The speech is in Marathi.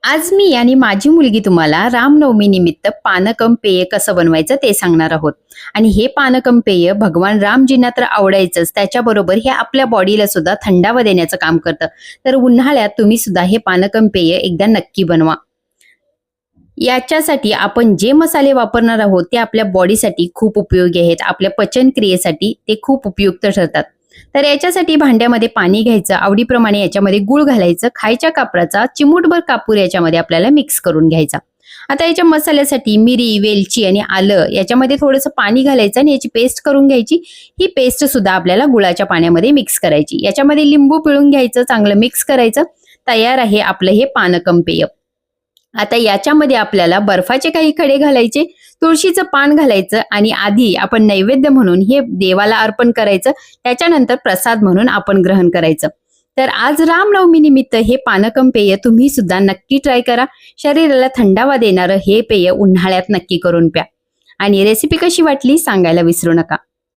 आज मी आणि माझी मुलगी तुम्हाला रामनवमी निमित्त पानकम पेय कसं बनवायचं ते सांगणार आहोत. आणि हे पानकम पेय भगवान रामजींना तर आवडायचंच, त्याच्याबरोबर हे आपल्या बॉडीला सुद्धा थंडावा देण्याचं काम करतं. तर उन्हाळ्यात तुम्ही सुद्धा हे पानकम पेय एकदा नक्की बनवा. याच्यासाठी आपण जे मसाले वापरणार आहोत ते आपल्या बॉडीसाठी खूप उपयोगी आहेत. आपल्या पचन क्रियेसाठी ते खूप उपयुक्त ठरतात. तर याच्यासाठी भांड्यामध्ये पाणी घ्यायचं, आवडीप्रमाणे याच्यामध्ये गूळ घालायचं, खायच्या कापराचा चिमूटभर कापूर याच्यामध्ये आपल्याला मिक्स करून घ्यायचा. आता याच्या मसाल्यासाठी मिरी, वेलची आणि आलं याच्यामध्ये थोडंसं पाणी घालायचं आणि याची पेस्ट करून घ्यायची. ही पेस्ट सुद्धा आपल्याला गुळाच्या पाण्यामध्ये मिक्स करायची. याच्यामध्ये लिंबू पिळून घ्यायचं, चांगलं मिक्स करायचं. तयार आहे आपलं हे पानकम पेय. आता याच्यामध्ये आपल्याला बर्फाचे काही खडे घालायचे, तुळशीचं पान घालायचं आणि आधी आपण नैवेद्य म्हणून हे देवाला अर्पण करायचं. त्याच्यानंतर प्रसाद म्हणून आपण ग्रहण करायचं. तर आज रामनवमी निमित्त हे पानकम पेय तुम्ही सुद्धा नक्की ट्राय करा. शरीराला थंडावा देणारं हे पेय उन्हाळ्यात नक्की करून प्या. आणि रेसिपी कशी वाटली सांगायला विसरू नका.